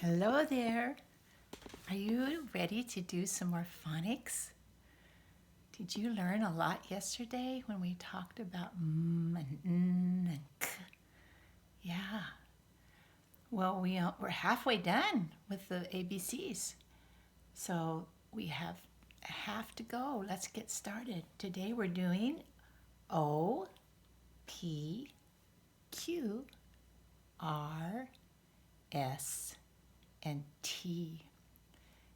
Hello there. Are you ready to do some more phonics? Did you learn a lot yesterday when we talked about and and k? Yeah. Well, we're halfway done with the ABCs. So we have half to go. Let's get started. Today we're doing O, P, Q, R, S, and T.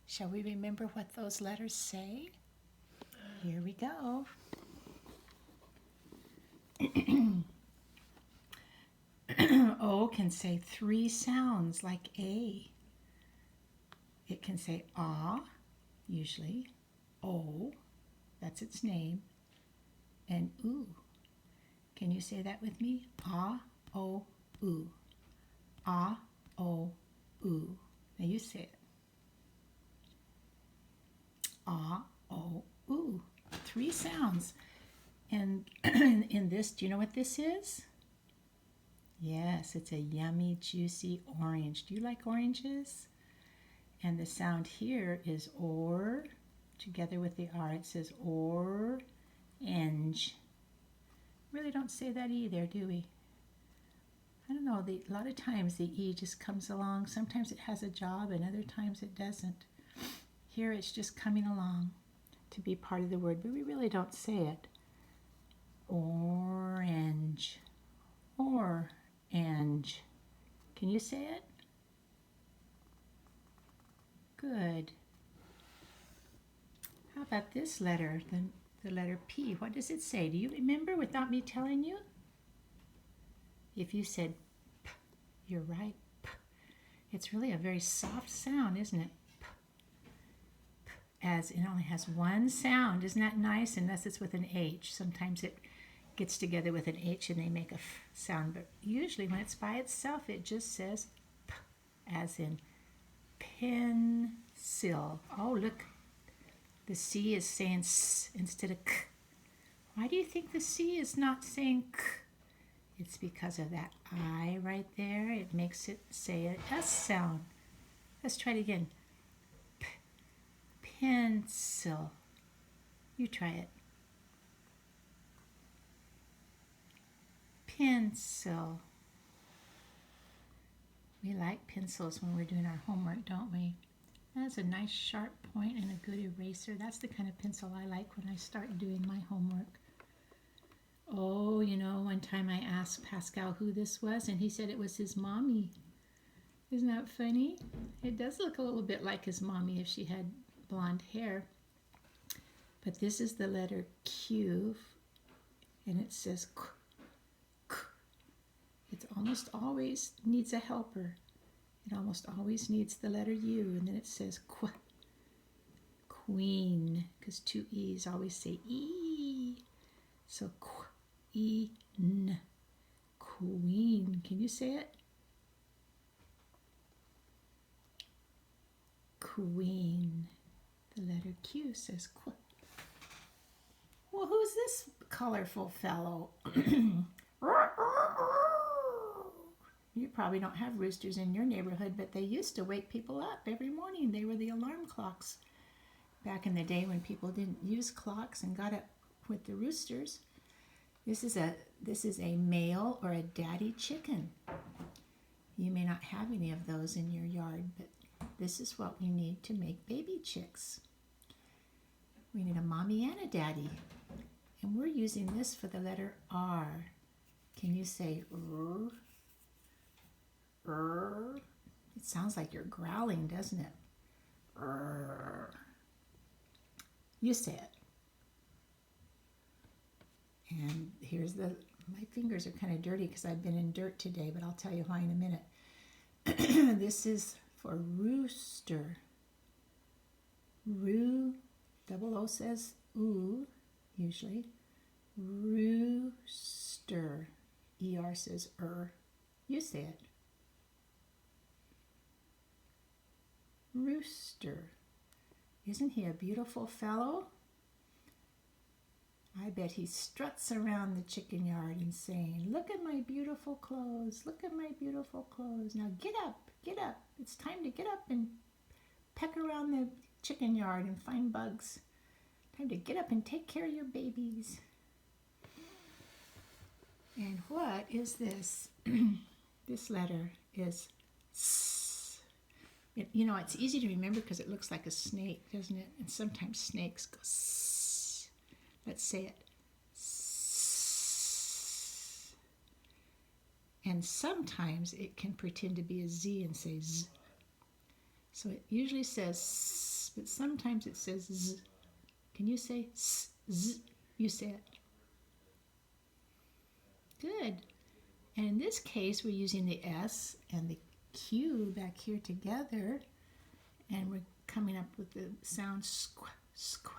Shall we remember what those letters say? Here we go. O can say three sounds like A. It can say ah, usually, O, that's its name, and oo. Can you say that with me? Ah, O, oo. Ah, O, oo. Now you say it. Ah, O, oo. Three sounds. And in this, do you know what this is? Yes, it's a yummy, juicy orange. Do you like oranges? And the sound here is or, together with the R, it says orange. Really don't say that either, do we? I don't know, a lot of times the E just comes along. Sometimes it has a job and other times it doesn't. Here it's just coming along to be part of the word, but we really don't say it. Orange, orange. Can you say it? Good. How about this letter, the letter P? What does it say? Do you remember without me telling you? If you said P, you're right. P. It's really a very soft sound, isn't it? P. P. As it only has one sound. Isn't that nice? Unless it's with an H. Sometimes it gets together with an H and they make a F sound. But usually when it's by itself, it just says P, as in pencil. Oh, look. The C is saying S instead of K. Why do you think the C is not saying K? It's because of that I right there. It makes it say an S sound. Let's try it again. Pencil. You try it. Pencil. We like pencils when we're doing our homework, don't we? That's a nice sharp point and a good eraser. That's the kind of pencil I like when I start doing my homework. Oh, you know, one time I asked Pascal who this was, and he said it was his mommy. Isn't that funny? It does look a little bit like his mommy if she had blonde hair. But this is the letter Q, and it says K, K. It almost always needs a helper. It almost always needs the letter U, and then it says Qu, queen, because two E's always say E. So Qu, E, N, queen. Can you say it? Queen. The letter Q says Qu. Well, who's this colorful fellow? You probably don't have roosters in your neighborhood, but they used to wake people up every morning. They were the alarm clocks back in the day when people didn't use clocks and got up with the roosters. This is a male or a daddy chicken. You may not have any of those in your yard, but this is what we need to make baby chicks. We need a mommy and a daddy. And we're using this for the letter R. Can you say R? It sounds like you're growling, doesn't it? You say it. And here's my fingers are kind of dirty because I've been in dirt today, but I'll tell you why in a minute. This is for rooster. Double O says oo, usually. Rooster. ER says You say it. Rooster. Isn't he a beautiful fellow? I bet he struts around the chicken yard and saying, "Look at my beautiful clothes, look at my beautiful clothes. Now get up, get up. It's time to get up and peck around the chicken yard and find bugs. Time to get up and take care of your babies." And what is this? This letter is S. You know, it's easy to remember because it looks like a snake, doesn't it? And sometimes snakes go S. Let's say it. S. And sometimes it can pretend to be a Z and say Z. So it usually says S, but sometimes it says Z. Can you say S, Z? You say it. Good. And in this case, we're using the S and the Q back here together, and we're coming up with the sound squ, squ,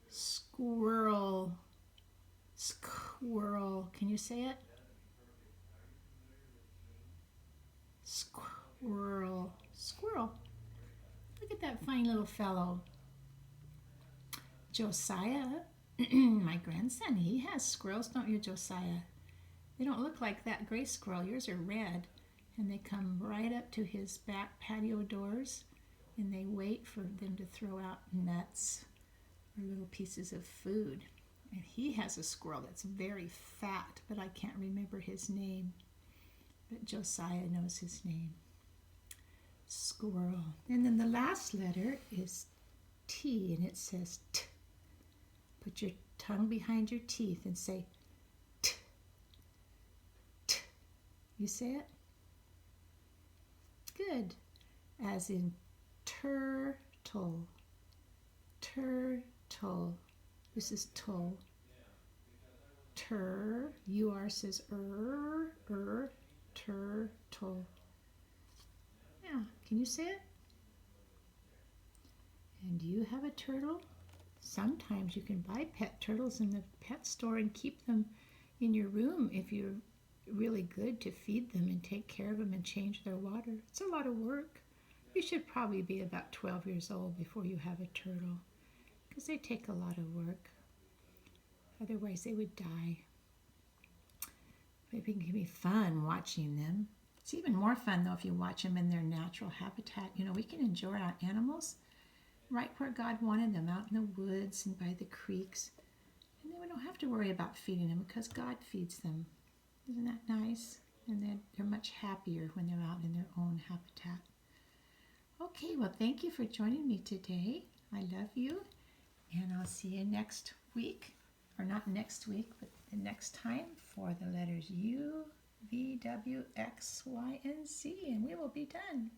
squirrel, squirrel. Can you say it? Squirrel, squirrel. Look at that fine little fellow. Josiah, my grandson, he has squirrels, don't you, Josiah? They don't look like that gray squirrel. Yours are red, and they come right up to his back patio doors, and they wait for them to throw out nuts or little pieces of food. And he has a squirrel that's very fat, but I can't remember his name. But Josiah knows his name. Squirrel. And then the last letter is T, and it says T. Put your tongue behind your teeth and say T. T. You say it? Good. As in turtle. Turtle. This is tull. Tur. UR says turtle. Yeah. Can you say it? And do you have a turtle? Sometimes you can buy pet turtles in the pet store and keep them in your room if you're really good to feed them and take care of them and change their water. It's a lot of work. You should probably be about 12 years old before you have a turtle, because they take a lot of work. Otherwise they would die. Maybe it can be fun watching them. It's even more fun though if you watch them in their natural habitat. You know, we can enjoy our animals right where God wanted them, out in the woods and by the creeks. And then we don't have to worry about feeding them because God feeds them. Isn't that nice? And they're much happier when they're out in their own habitat. Okay, well, thank you for joining me today. I love you, and I'll see you next week, or not next week, but the next time for the letters U, V, W, X, Y, and Z, and we will be done.